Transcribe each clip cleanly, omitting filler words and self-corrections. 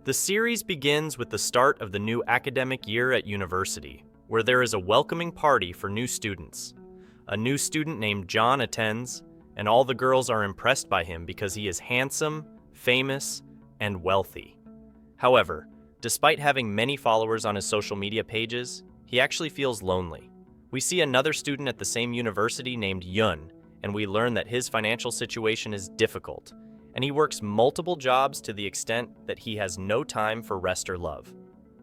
The series begins with the start of the new academic year at university, where there is a welcoming party for new students. A new student named John attends, and all the girls are impressed by him because he is handsome, famous, and wealthy. However, despite having many followers on his social media pages, he actually feels lonely. We see another student at the same university named Yun, and we learn that his financial situation is difficult, and he works multiple jobs to the extent that he has no time for rest or love.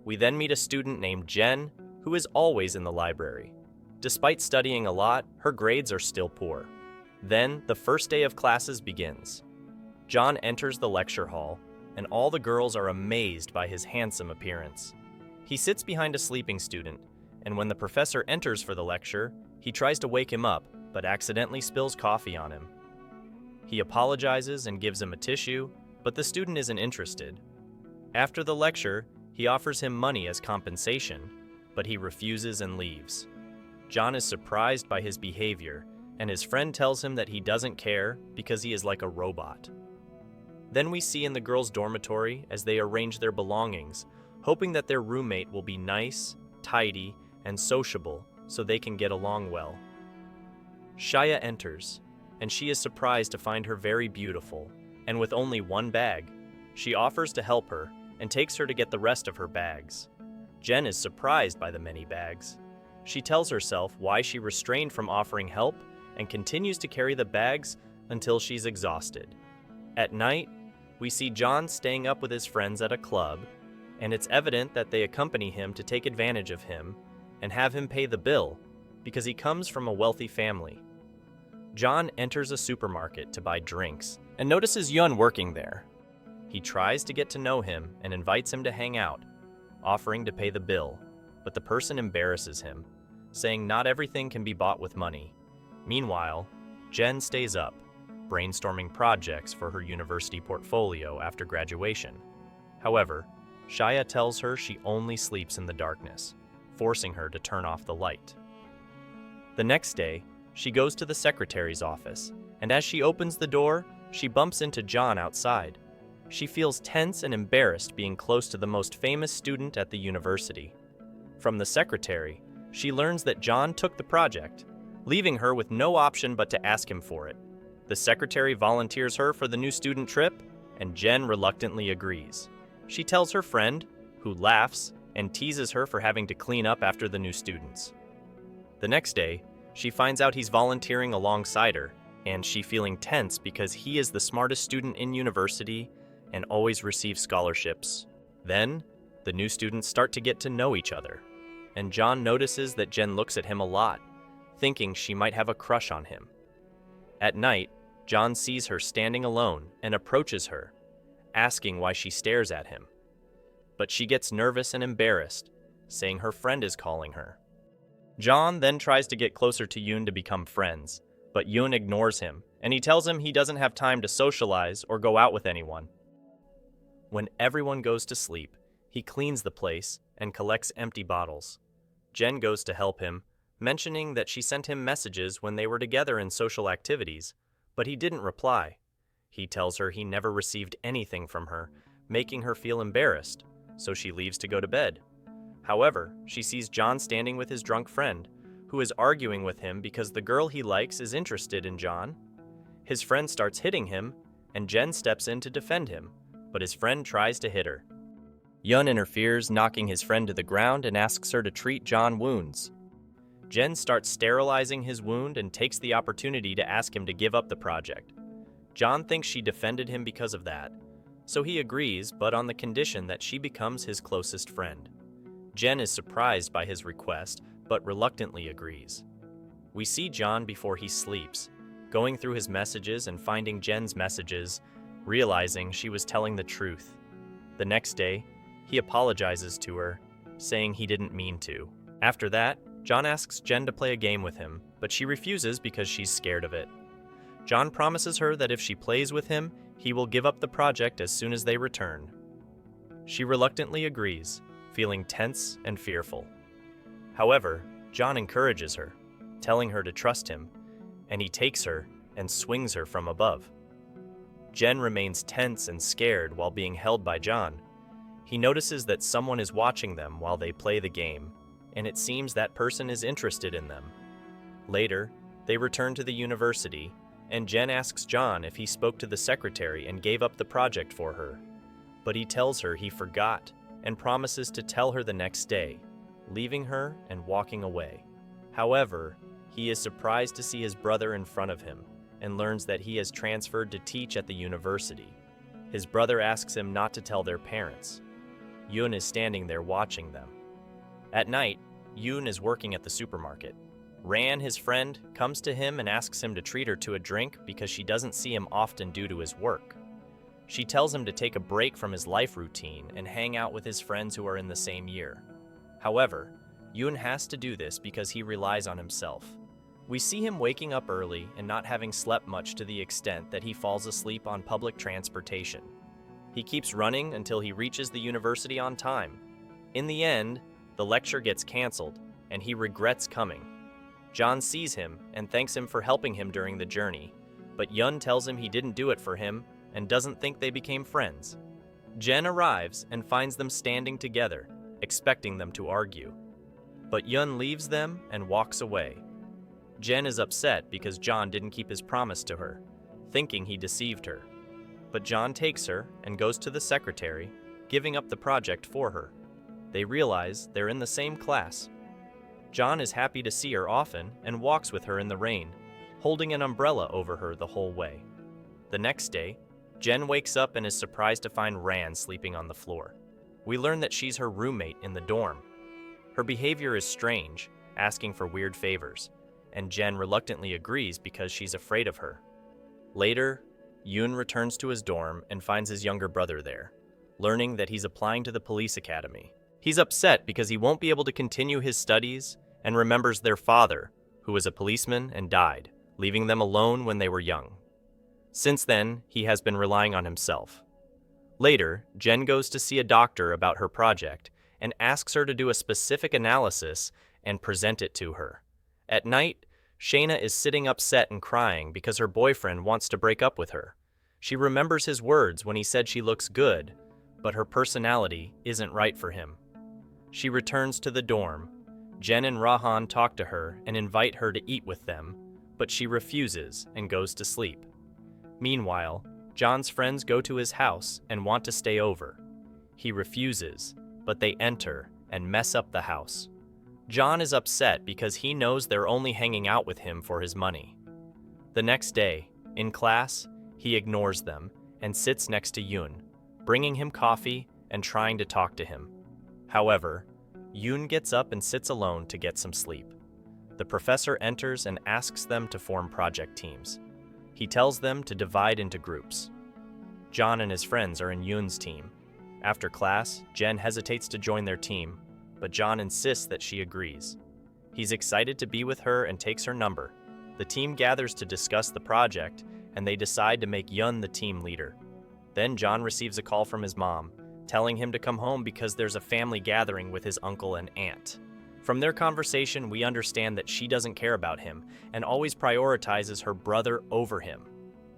We then meet a student named Jen, who is always in the library. Despite studying a lot, her grades are still poor. Then, the first day of classes begins. John enters the lecture hall, and all the girls are amazed by his handsome appearance. He sits behind a sleeping student, and when the professor enters for the lecture, he tries to wake him up, but accidentally spills coffee on him. He apologizes and gives him a tissue, but the student isn't interested. After the lecture, he offers him money as compensation, but he refuses and leaves. John is surprised by his behavior, and his friend tells him that he doesn't care because he is like a robot. Then we see in the girls' dormitory as they arrange their belongings, hoping that their roommate will be nice, tidy, and sociable so they can get along well. Shaya enters, and she is surprised to find her very beautiful, and with only one bag. She offers to help her and takes her to get the rest of her bags. Jen is surprised by the many bags. She tells herself why she restrained from offering help and continues to carry the bags until she's exhausted. At night, we see John staying up with his friends at a club, and it's evident that they accompany him to take advantage of him and have him pay the bill because he comes from a wealthy family. John enters a supermarket to buy drinks and notices Yun working there. He tries to get to know him and invites him to hang out, offering to pay the bill, but the person embarrasses him, saying not everything can be bought with money. Meanwhile, Jen stays up, brainstorming projects for her university portfolio after graduation. However, Shaya tells her she only sleeps in the darkness, forcing her to turn off the light. The next day, she goes to the secretary's office, and as she opens the door, she bumps into John outside. She feels tense and embarrassed being close to the most famous student at the university. From the secretary, she learns that John took the project, leaving her with no option but to ask him for it. The secretary volunteers her for the new student trip, and Jen reluctantly agrees. She tells her friend, who laughs and teases her for having to clean up after the new students. The next day, she finds out he's volunteering alongside her, and she feeling tense because he is the smartest student in university and always receives scholarships. Then, the new students start to get to know each other, and John notices that Jen looks at him a lot, thinking she might have a crush on him. At night, John sees her standing alone and approaches her, asking why she stares at him. But she gets nervous and embarrassed, saying her friend is calling her. John then tries to get closer to Yoon to become friends, but Yoon ignores him, and he tells him he doesn't have time to socialize or go out with anyone. When everyone goes to sleep, he cleans the place and collects empty bottles. Jen goes to help him, mentioning that she sent him messages when they were together in social activities, but he didn't reply. He tells her he never received anything from her, making her feel embarrassed, so she leaves to go to bed. However, she sees John standing with his drunk friend, who is arguing with him because the girl he likes is interested in John. His friend starts hitting him, and Jen steps in to defend him, but his friend tries to hit her. Yun interferes, knocking his friend to the ground and asks her to treat John's wounds. Jen starts sterilizing his wound and takes the opportunity to ask him to give up the project. John thinks she defended him because of that, so he agrees, but on the condition that she becomes his closest friend. Jen is surprised by his request, but reluctantly agrees. We see John before he sleeps, going through his messages and finding Jen's messages, realizing she was telling the truth. The next day, he apologizes to her, saying he didn't mean to. After that, John asks Jen to play a game with him, but she refuses because she's scared of it. John promises her that if she plays with him, he will give up the project as soon as they return. She reluctantly agrees, feeling tense and fearful. However, John encourages her, telling her to trust him, and he takes her and swings her from above. Jen remains tense and scared while being held by John. He notices that someone is watching them while they play the game, and it seems that person is interested in them. Later, they return to the university, and Jen asks John if he spoke to the secretary and gave up the project for her. But he tells her he forgot and promises to tell her the next day, leaving her and walking away. However, he is surprised to see his brother in front of him and learns that he has transferred to teach at the university. His brother asks him not to tell their parents. Yoon is standing there watching them. At night, Yoon is working at the supermarket. Ran, his friend, comes to him and asks him to treat her to a drink because she doesn't see him often due to his work. She tells him to take a break from his life routine and hang out with his friends who are in the same year. However, Yoon has to do this because he relies on himself. We see him waking up early and not having slept much to the extent that he falls asleep on public transportation. He keeps running until he reaches the university on time. In the end, the lecture gets canceled, and he regrets coming. John sees him and thanks him for helping him during the journey, but Yoon tells him he didn't do it for him and doesn't think they became friends. Jen arrives and finds them standing together, expecting them to argue. But Yoon leaves them and walks away. Jen is upset because John didn't keep his promise to her, thinking he deceived her. But John takes her and goes to the secretary, giving up the project for her. They realize they're in the same class. John is happy to see her often and walks with her in the rain, holding an umbrella over her the whole way. The next day, Jen wakes up and is surprised to find Rand sleeping on the floor. We learn that she's her roommate in the dorm. Her behavior is strange, asking for weird favors, and Jen reluctantly agrees because she's afraid of her. Later, Yoon returns to his dorm and finds his younger brother there, learning that he's applying to the police academy. He's upset because he won't be able to continue his studies and remembers their father, who was a policeman and died, leaving them alone when they were young. Since then, he has been relying on himself. Later, Jen goes to see a doctor about her project and asks her to do a specific analysis and present it to her. At night, Shayna is sitting upset and crying because her boyfriend wants to break up with her. She remembers his words when he said she looks good, but her personality isn't right for him. She returns to the dorm. Jen and Rahan talk to her and invite her to eat with them, but she refuses and goes to sleep. Meanwhile, John's friends go to his house and want to stay over. He refuses, but they enter and mess up the house. John is upset because he knows they're only hanging out with him for his money. The next day, in class, he ignores them and sits next to Yoon, bringing him coffee and trying to talk to him. However, Yoon gets up and sits alone to get some sleep. The professor enters and asks them to form project teams. He tells them to divide into groups. John and his friends are in Yoon's team. After class, Jen hesitates to join their team, but John insists that she agrees. He's excited to be with her and takes her number. The team gathers to discuss the project, and they decide to make Yoon the team leader. Then John receives a call from his mom, telling him to come home because there's a family gathering with his uncle and aunt. From their conversation, we understand that she doesn't care about him and always prioritizes her brother over him.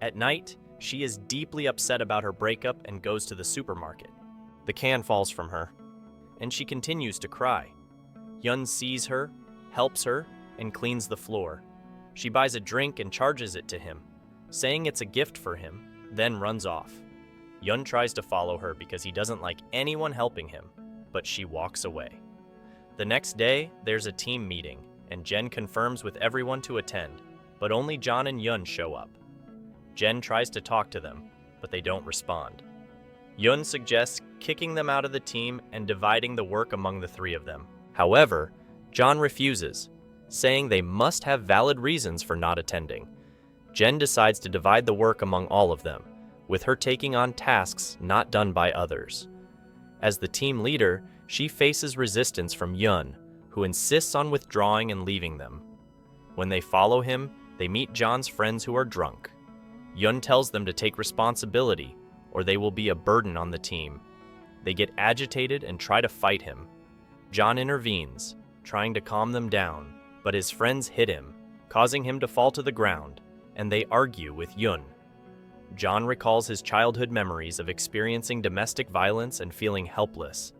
At night, she is deeply upset about her breakup and goes to the supermarket. The can falls from her, and she continues to cry. Yoon sees her, helps her, and cleans the floor. She buys a drink and charges it to him, saying it's a gift for him, then runs off. Yoon tries to follow her because he doesn't like anyone helping him, but she walks away. The next day, there's a team meeting, and Jen confirms with everyone to attend, but only John and Yoon show up. Jen tries to talk to them, but they don't respond. Yoon suggests kicking them out of the team and dividing the work among the three of them. However, John refuses, saying they must have valid reasons for not attending. Jen decides to divide the work among all of them, with her taking on tasks not done by others. As the team leader, she faces resistance from Yoon, who insists on withdrawing and leaving them. When they follow him, they meet John's friends who are drunk. Yoon tells them to take responsibility, or they will be a burden on the team. They get agitated and try to fight him. John intervenes, trying to calm them down, but his friends hit him, causing him to fall to the ground, and they argue with Yoon. John recalls his childhood memories of experiencing domestic violence and feeling helpless.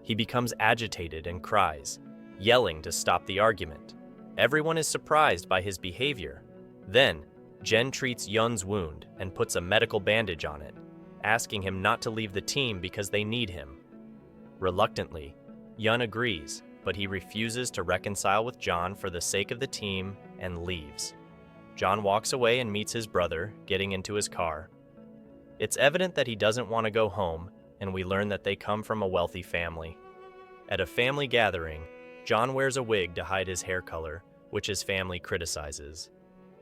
He becomes agitated and cries, yelling to stop the argument. Everyone is surprised by his behavior. Then, Jen treats Yun's wound and puts a medical bandage on it, asking him not to leave the team because they need him. Reluctantly, Yun agrees, but he refuses to reconcile with John for the sake of the team and leaves. John walks away and meets his brother, getting into his car. It's evident that he doesn't want to go home, and we learn that they come from a wealthy family. At a family gathering, John wears a wig to hide his hair color, which his family criticizes.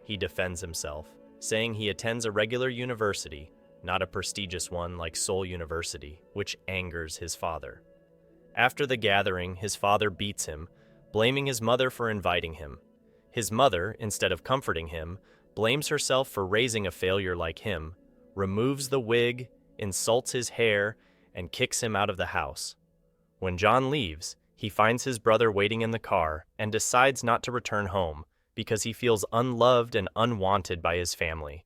He defends himself, saying he attends a regular university, not a prestigious one like Seoul University, which angers his father. After the gathering, his father beats him, blaming his mother for inviting him. His mother, instead of comforting him, blames herself for raising a failure like him, removes the wig, insults his hair, and kicks him out of the house. When John leaves, he finds his brother waiting in the car and decides not to return home because he feels unloved and unwanted by his family.